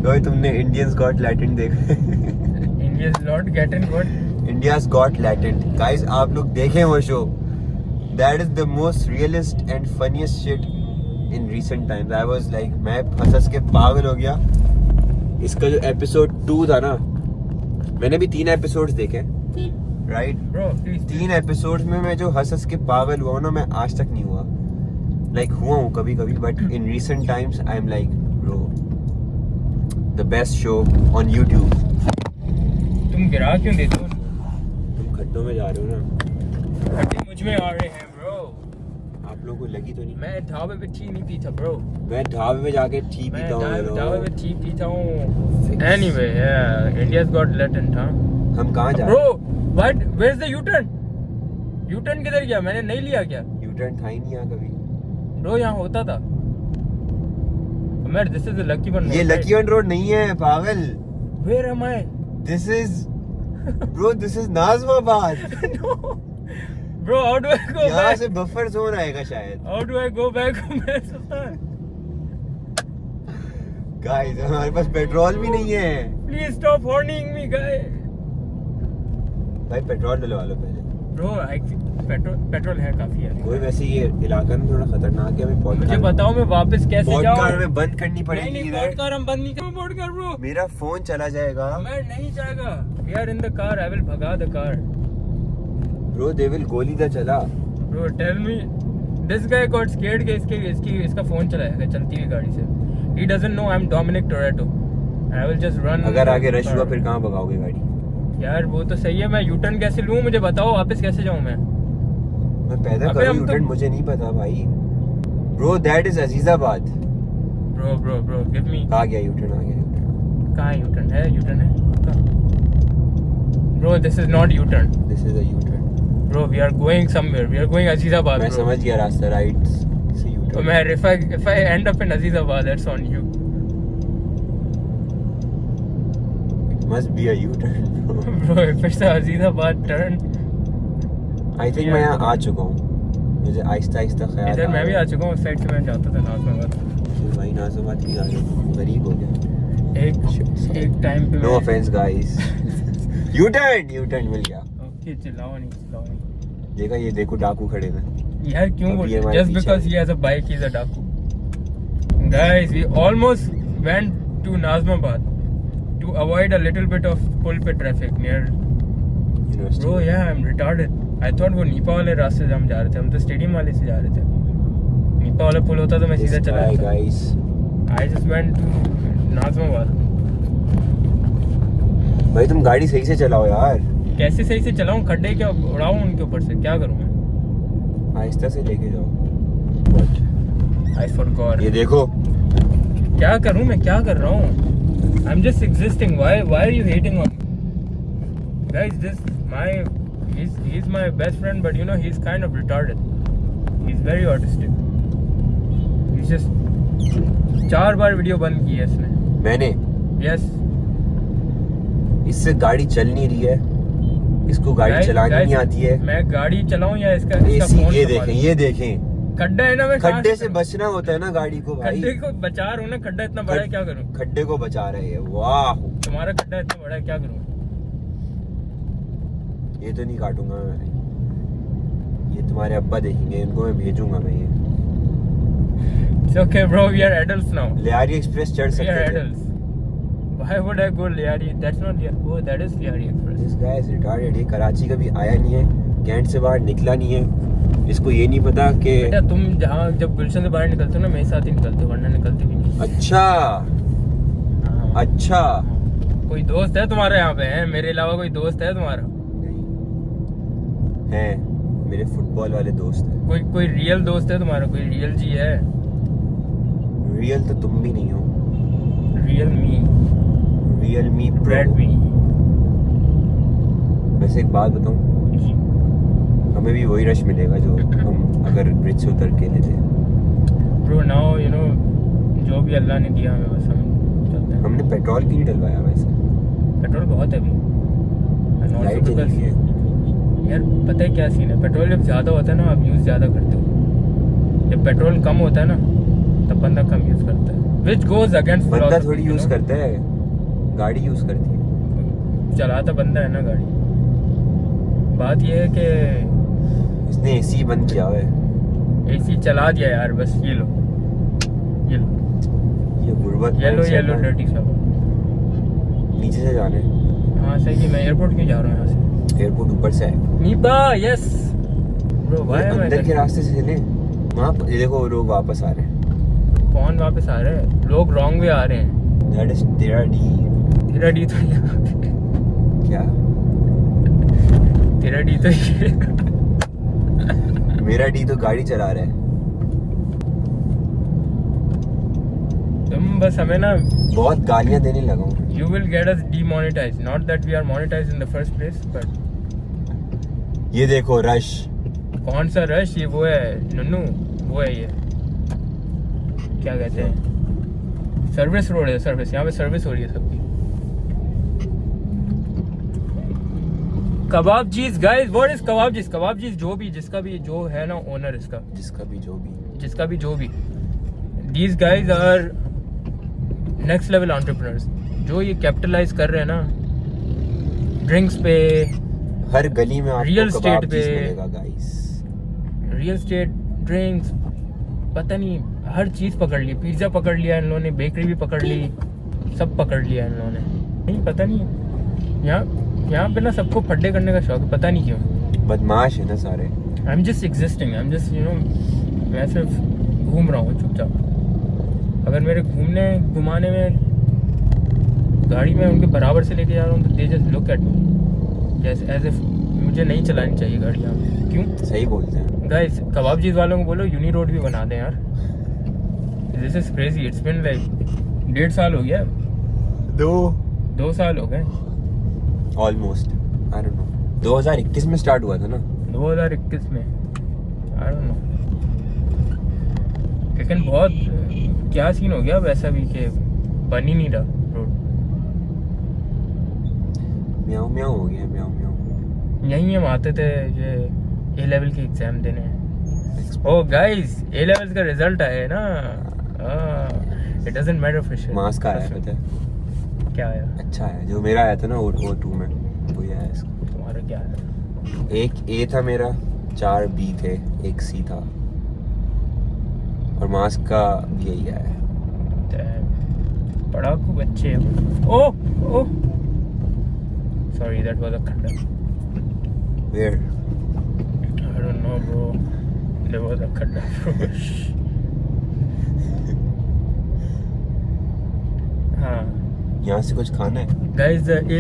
तो तुमने Indians Got Latin देखा? India's not getting what? India's Got Latin. Guys, आप लोग देखें वो show. That is the most realist and funniest shit in recent times. I was like, मैं हंस के पागल हो गया। इसका जो episode 2 था ना, मैंने भी 3 episodes देखे, right? Bro, please. 3 episodes में मैं जो हंस के पागल हुआ ना, मैं आज तक नहीं हुआ। Like हुआ हूँ कभी कभी, but in recent times I am like, bro, the best show on YouTube. तुम गिरा क्यों देते हो? तुम खड्डों में जा रहे हो ना? खड्डे मुझ में आ रहे हैं bro. आप लोगों को लगी तो नहीं? मैं ढाबे पे टी नहीं पीता bro. मैं ढाबे में जाके टी मैं पीता हूँ। ढाबे पे टी पीता हूँ। Anyway, yeah, India's got latent, हाँ? हम कहाँ जा रहे Bro, what? Where's the U-turn? U-turn किधर गया? मैंने नहीं लिया क्या? हैं? U-turn था ही नहीं यहाँ कभी। Bro, यहाँ होता था। Amir, this is the lucky one. ये road, लकी वन रोड नहीं है पागल। right? Where am I? This is, bro, this is नाज़माबाद। No. Bro, how do I go यहाँ back? से बफर जोन आएगा शायद। How do I go back? मैं सोचता है। Guys, हमारे पास पेट्रोल भी नहीं है। Please stop horning me, guy. भाई पेट्रोल डलवा लो पहले। Bro, पेट्रोल है काफी है। कोई वैसे ये इलाका ना थोड़ा खतरनाक है। हमें मुझे पॉडकास्ट बताओ मैं वापस कैसे जाऊँ? पॉडकास्ट में बंद करनी नहीं पड़ेगी नहीं, इधर। पॉडकास्ट हम बंद नहीं करेंगे। पॉडकास्ट ब्रो, मेरा फोन चला जाएगा। मैं नहीं जाएगा। We are in the car. I will भगा the car. Bro they will गोली दा चला। Bro, tell me, this guy got scared कि इसका फोन चलाएगा चलती हुई गाड़ी से. He doesn't know I'm Dominic Toretto. I will just run. अगर आगे रश हुआ फिर कहाँ भगाओगे गाड़ी? यार वो तो सही है, मैं यू टर्न कैसे लूँ मुझे बताओ, वापस कैसे जाऊँ मैं पैदल करूँ यू टर्न मुझे नहीं पता भाई। Bro that is Azizabad. Bro give me. आ गया यू टर्न, आ गया। कहाँ यू टर्न है? यू टर्न है bro, this is not U turn, this is a U turn bro. We are going somewhere, we are going Azizabad. मैं समझ गया रास्ता, राइट से यू तो टर्न। मैं if I end up in Azizabad, that's on you. Must be a U-turn. Bro, if it's a Azizabad turn. I think मैं यहाँ आ चुका हूँ। मुझे आहिस्ता आहिस्ता ख्याल इधर मैं भी आ चुका हूँ, उस साइड से मैं जाता था नाज़िमाबाद। भाई नाज़िमाबाद की आगे गरीब हो गया। एक टाइम पे No offense guys. U-turn मिल गया। ओके चिल्लाओ नहीं। देखा ये देखो डाकू खड़े हैं। यार क्यों? अभी ये हमारे Just पीछे because है। he has a bike, he's a डाकू। Guys, we almost went to Nazimabad to avoid a little bit of pulpit traffic near. University। Bro, yeah, I'm retarded. I thought वो नीपा वाले रास्ते से हम जा रहे थे, हम तो स्टेडियम वाले से जा रहे थे। नीपा वाला पुल होता तो मैं सीधा चला Hi जाता। guys। I just went to Nazimabad. भाई तुम गाड़ी सही से चलाओ यार। कैसे सही से चलाऊं? खड्डे क्या उड़ाऊं उनके ऊपर से? क्या करूं मैं? आहिस्ता से लेके जाओ। I forgot. ये देखो। क्या करूं मैं? क्या कर रहा हूं? I'm just existing. Why are you hating on me? Guys, he's my best friend, but you know he's kind of retarded. He's very autistic. He's just 4 bar video बंद की है इसने। मैंने Yes. इससे गाड़ी चल नहीं रही है, इसको गाड़ी Guys, चलानी guys, नहीं आती है। मैं गाड़ी चलाऊं या इसका एसी फोन ये संभालूं? देखें, ये देखें। खड्डा है ना, मैं कहाँ खड्डे से करूं? बचना होता है ना गाड़ी को भाई। खड्डे को बचा रहा हूं ना, खड्डा इतना बड़ा है, क्या करूं? खड्डे को बचा रहे हैं। वाह, तुम्हारा खड्डा इतना बड़ा है, क्या करूं? ये तो नहीं काटूंगा मैं, ये तुम्हारे अब्बा देखेंगे, इनको मैं भेजूंगा मैं ये। It's okay bro, we are adults now. Lyari express चढ़ We are सकते थे। adults. Why would I go Liari? That's not Liari. Oh, that is Liari Express. This guy is retarded। ये कराची कभी आया नहीं है, कैंट से बाहर निकला नहीं है, इसको ये नहीं पता कि बेटा तुम जहाँ जब गुलशन से बाहर निकलते हो ना, मेरे साथ ही निकलते हो, वरना निकलते भी नहीं। अच्छा हाँ। अच्छा। कोई दोस्त है तुम्हारा यहाँ पे? है मेरे अलावा कोई दोस्त है तुम्हारा? नहीं है, मेरे फुटबॉल वाले दोस्त हैं। कोई रियल दोस्त है तुम्हारा? कोई रियल जी है? रियल तो तुम भी नहीं हो। Real me, real me red मी। वैसे एक बात बताऊं, जी हमें भी वही रश मिलेगा जो हम अगर ब्रिज से उतर के लेते। ब्रो नाउ यू नो जो भी अल्लाह ने दिया हमें बस हम चलते हैं। हमने पेट्रोल क्यों नहीं डलवाया वैसे? पेट्रोल बहुत है अभी। लाइट जली हुई है। यार पता है क्या सीन है, पेट्रोल जब ज़्यादा होता है ना, आप यूज़ ज़्यादा करते हो। जब पेट्रोल कम होता है ना, तब बंदा कम यूज़ करता है, विच गोज अगेंस्ट बंदा थोड़ी यूज करता है, गाड़ी यूज करती है। चलाता बंदा है ना गाड़ी। बात ये है कि इसने एसी बंद किया हुआ है। एसी चला दिया यार, बस ये लो ये गुर्बत येलो डर्टी सा। नीचे से जाने। हाँ सही है। मैं एयरपोर्ट क्यों जा रहा हूँ यहाँ से? एयरपोर्ट ऊपर से है। Nipa yes bro, why am I? अंदर के रास्ते से चले, वहाँ ये देखो लोग वापस आ रहे हैं। कौन वापस आ रहे हैं? लोग रॉन्ग वे आ रहे हैं। दैट इज तेरा डी। तेरा डी तो यहाँ पे। क्या? तेरा डी तो ये। मेरा डी तो गाड़ी चला रहा है। तुम बस हमें ना, बहुत गालियां देने लगा हूँ। you will get us demonetized, not that we are monetized in the first place, but ये देखो रश। कौन सा रश? ये वो है नन्नू, वो है ये क्या कहते हैं, सर्विस रोड है। सर्विस, यहाँ पे सर्विस हो रही है सबकी। कबाब जीज गाइस, व्हाट इज कबाब जीज? कबाब जीज जो भी, जिसका भी जो है ना ओनर, इसका जिसका भी जो भी, these guys are next level entrepreneurs, जो ये कैपिटलाइज कर रहे हैं ना ड्रिंक्स पे, हर गली में आपको Real कबाब estate पे। चीज मिलेगा गाइस। रियल स्टेट, ड्रिंक्स, पता नहीं हर चीज पकड़ ली। पिज्जा पकड़ लिया इन लोगों ने, बेकरी भी पकड़ ली, सब पकड़ लिया इन लोगों ने। नहीं पता नहीं यहाँ पे ना सबको फड्डे करने का शौक है, पता नहीं क्यों। बदमाश है ना सारे। I'm just existing. I'm just, you know, मैं सिर्फ घूम रहा हूँ चुपचाप। अगर मेरे घुमाने में गाड़ी में उनके बराबर से लेके जा रहा हूँ तो they just look at me जैसे as if मुझे नहीं चलानी चाहिए गाड़ी यहाँ पे। क्यों? सही बोलते हैं। गाइस कबाबचीज़ वालों को बोलो यूनी रोड भी बना दें यार। This is crazy. It's been like 1.5 साल हो गया। 2 साल हो गए ऑलमोस्ट। आई डोंट नो 2021 में स्टार्ट हुआ था ना। 2021 में आई डोंट नो। लेकिन बहुत क्या सीन हो गया वैसा भी कि बन ही नहीं रहा रोड। म्याऊ म्याऊ हो गया म्याऊ म्याऊ। यहीं हम आते थे ये ए लेवल की एग्जाम देने। ओ गाइस ए लेवल्स का रिजल्ट आया है ना। It doesn't matter for sure. मास का आया पता है क्या आया? अच्छा है जो मेरा आया था ना O2 में वही आया इसका। तुम्हारा क्या आया? एक A था मेरा, 4 B थे, एक C था और मास का यही आया है। पढ़ाकू बच्चे। Oh oh sorry that was a खड्डा। Where? I don't know bro. There was a खड्डा bro. हाँ यहाँ से कुछ खाना है? guys the A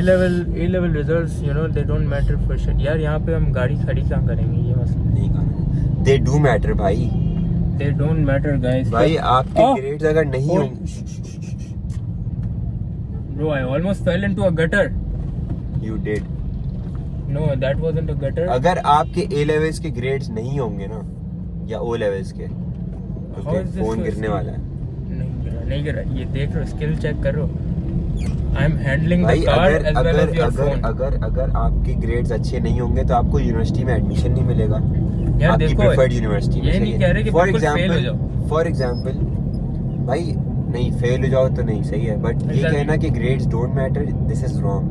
level results you know they don't matter for shit यार। यहाँ पे हम गाड़ी खड़ी कहाँ करेंगे ये मसला। नहीं खाना। They do matter भाई। they don't matter guys भाई आपके Oh! ग्रेड्स अगर नहीं Oh! होंगे। bro I almost fell into a gutter. You did. no that wasn't a gutter. अगर आपके A levels के ग्रेड्स नहीं होंगे ना या O levels के How तो is this फोन so गिरने steep? वाला है। नहीं गिरा। ये देख लो स्किल चेक करो। आई एम हैंडलिंग द भाई कार अगर एज वेल एज योर अगर फोन। अगर अगर आपके ग्रेड्स अच्छे नहीं होंगे तो आपको यूनिवर्सिटी में एडमिशन नहीं मिलेगा। यार आपकी देखो प्रेफर्ड यूनिवर्सिटी में। ये नहीं कह रहे कि बिल्कुल फेल हो जाओ। फॉर एग्जांपल भाई नहीं फेल हो जाओ तो नहीं सही है बट ये Exactly. कहना कि grades don't matter this is wrong.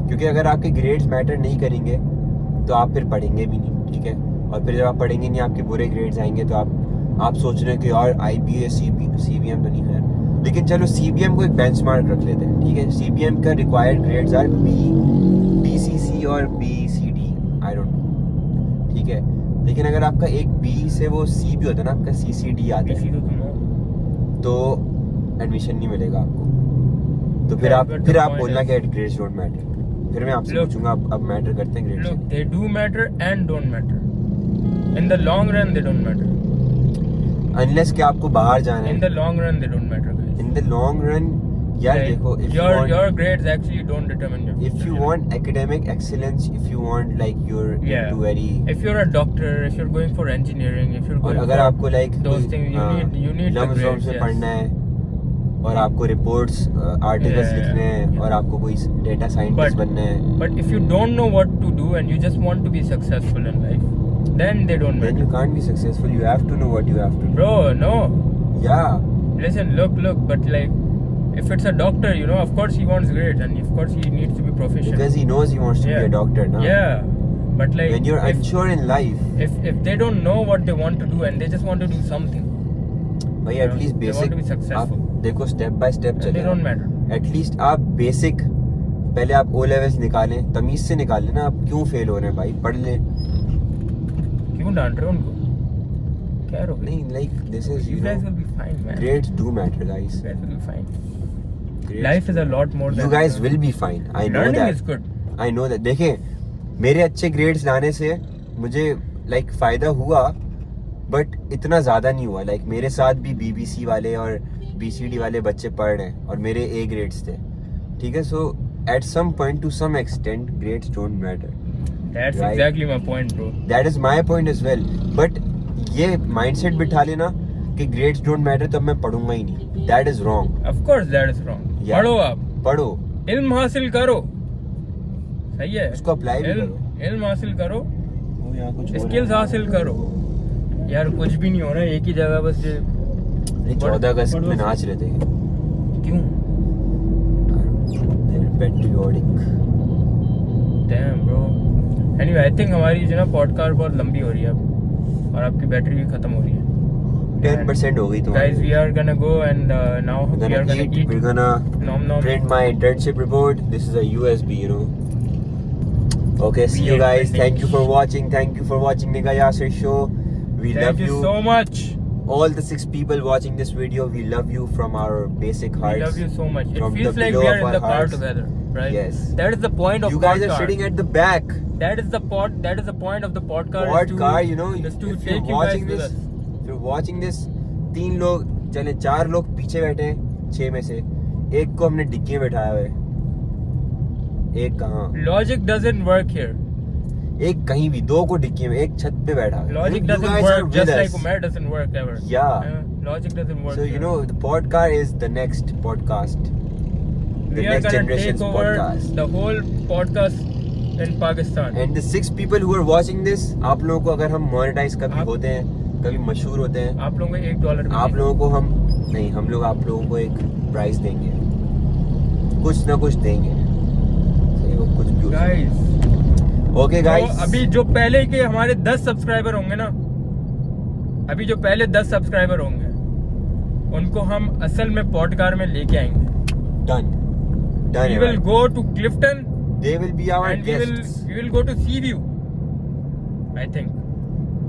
क्योंकि अगर आपके ग्रेड्स मैटर नहीं करेंगे तो आप फिर पढ़ेंगे भी नहीं। ठीक है और फिर जब आप पढ़ेंगे नहीं आपके बुरे ग्रेड्स आएंगे तो आप सोच रहे हैं कि यार IBA CBM तो नहीं है। लेकिन चलो CBM को एक बेंचमार्क रख लेते हैं। ठीक है CBM का रिक्वायर्ड ग्रेड्स आर BCC और BCD आई डोंट नो। ठीक है लेकिन अगर आपका एक B से वो C भी होता है ना आपका CCD आता PC है तो तुम हो। तो एडमिशन नहीं मिलेगा आपको। तो फिर But the आप point बोलना is- कि ग्रेड्स डोंट मैटर। फिर मैं आपसे Look- पूछूंगा अब मैटर करते हैं grades? Look, they do matter and don't matter. In the long run, they don't matter. Unless कि आपको बाहर जाना In है। the long run, they don't matter, guys. In the long run यार Like, देखो your grades actually don't determine your if you future. want academic excellence, if you want like you're Yeah. into very If you're a doctor, if you're going for engineering, if you're और going अगर for आपको like those things, you need the LUMS grades. में Yes. पढ़ना है और आपको reports articles Yeah, लिखने हैं yeah. और आपको कोई डेटा साइंटिस्ट But- बनना है But if you don't know what to do and you just want to be successful in life, then they don't then matter. you can't be successful. You have to know what you have to do. Bro, no. Yeah. Listen, look, but like, if it's a doctor, you know, of course he wants grades and of course he needs to be proficient. Because he knows he wants to be a doctor now. Yeah, but like, When you're if, unsure in life, if they don't know what they want to do and they just want to do something, भाई Yeah, at least they want basic to be successful. आप देखो step by step they चले don't matter. At least आप basic पहले आप O levels निकालें तमीज से निकालें ना। आप क्यों फेल हो रहे हैं भाई पढ़ लें। क्यों डांट रहे हो उनको? क्या रोक नहीं like this is You you guys will no be fine, man. grades do matter guys. You guys will be fine. Grades Life is a lot more you than guys will be fine. I know learning that. is good. I know that. देखें मेरे अच्छे grades लाने से मुझे like फायदा हुआ but इतना ज़्यादा नहीं हुआ। लाइक मेरे साथ भी BBC वाले और BCD वाले बच्चे पढ़ रहे हैं और मेरे A ग्रेड्स थे। ठीक है so at some point to some extent grades don't matter. That's Right. exactly my point, bro. That is my point as well but ये माइंडसेट बिठा लेना कि ग्रेड्स डोंट मैटर तब मैं पढ़ूंगा ही नहीं। That is wrong. Of course that is wrong. Yeah. पढ़ो आप, पढ़ो इल्म हासिल करो। सही है। उसको apply भी इल्म हासिल करो, वो यहाँ कुछ हो रहा है। स्किल्स हासिल करो। यार कुछ भी नहीं हो रहा है एक ही जगह बस ये। नहीं, 14 अगस्त में नाच रहे थे। क्यों? Patriotic. Damn bro. Anyway, I think हमारी जो ना पॉडकास्ट बहुत लंबी हो रही है अब और आपकी बैटरी भी खत्म हो रही है। 10% हो गई तुम्हारी। Guys, we are gonna go and now we are gonna eat. We're gonna Nom nom. print my internship report. This is a USB, you know. Okay, see We you ain't guys. trending. Thank you for watching. Thank you for watching Nigga Yasir show. We love Thank you so much. All the 6 people watching this video, we love you from our basic We hearts. love you so much. It From feels the like below we are of in our the car hearts. together, right? Yes. That is the point of You guys podcast. are sitting at the back. That is the point of the podcast. Podcast, you know, is to if take you're you guys watching with this, us. if you're watching this, 3 लोग चले 4 लोग पीछे बैठे हैं 6 में से एक को हमने डिग्गी में बैठाया हुआ है। एक कहाँ? Logic doesn't work here. एक कहीं भी, 2 को डिग्गी में, एक छत पे बैठा है। Logic You doesn't guys are work, with just us. like Umair doesn't work ever. Yeah. Logic doesn't work. So you here. know the podcast is the next podcast. The we are next gonna generation's take over podcast. the whole podcast in Pakistan. And the 6 people who are watching this, आप लोगों को अगर हम monetise कभी आप- होते हैं, कभी मशहूर होते हैं, आप लोगों को $1 आप लोगों को हम नहीं, हम लोग आप लोगों को एक प्राइस देंगे, कुछ ना कुछ देंगे। सही, वो कुछ भी हो सकता है। Guys Okay guys. तो अभी जो पहले के हमारे 10 सब्सक्राइबर होंगे ना, अभी जो पहले 10 सब्सक्राइबर होंगे उनको हम असल में पॉडकास्ट में लेके आएंगे. Done. We will Done. go to Clifton They will be our and guests. we will go to Seaview. I think.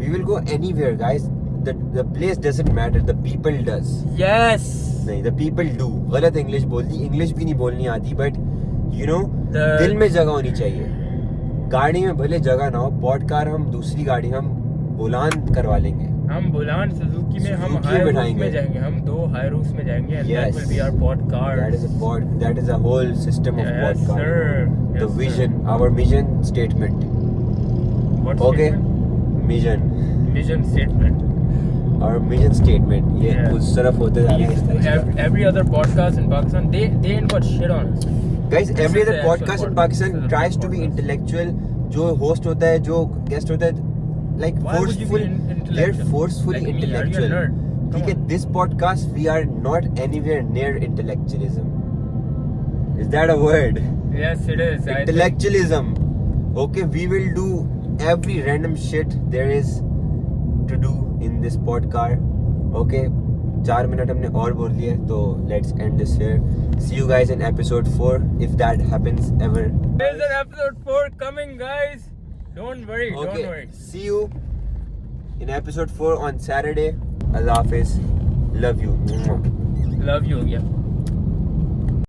We will go anywhere, guys. The place doesn't matter. The people does. Yes. नहीं, the people do. गलत English बोल दी, English भी नहीं बोलनी आती, but you know, The- दिल में जगह होनी चाहिए. गाड़ी में भले जगह ना हो, पॉडकार हम दूसरी गाड़ी हम बुलान करवा लेंगे. हम बुलान सुजुकी में हम सुजुकी हाई रूफ बैठाएंगे. में जाएंगे, हम 2 हाई रूफ्स में जाएंगे and Yes. that will be our podcast. That is a whole system of Yes, podcast. sir. The Yes, vision, our mission statement. What Okay. statement? Mission. Vision statement. Our mission statement. ये Yeah. उस तरफ होते जा रहा है. Every other podcast in Pakistan, they ain't got shit on us. Guys, This every is other the actual podcast in podcast. Pakistan This is the tries real to be podcast. intellectual. जो host होता है, जो guest होता है, like Why would you be forceful. intellectual? They're forcefully Like me, are you a intellectual. nerd? Come ठीक है, on. this podcast we are not anywhere near intellectualism. Is that a word? Yes, it is. I think- Intellectualism. Okay, we will do every random shit there is to do in this podcast. Okay, 4 minute हमने और बोल लिए, तो let's end this here. See you guys in episode 4 if that happens ever. There's an episode 4 coming, guys. Don't worry. Okay, Don't worry. see you in episode 4 on Saturday. Allah Hafiz. Love you. Mwah. Love you. Yeah.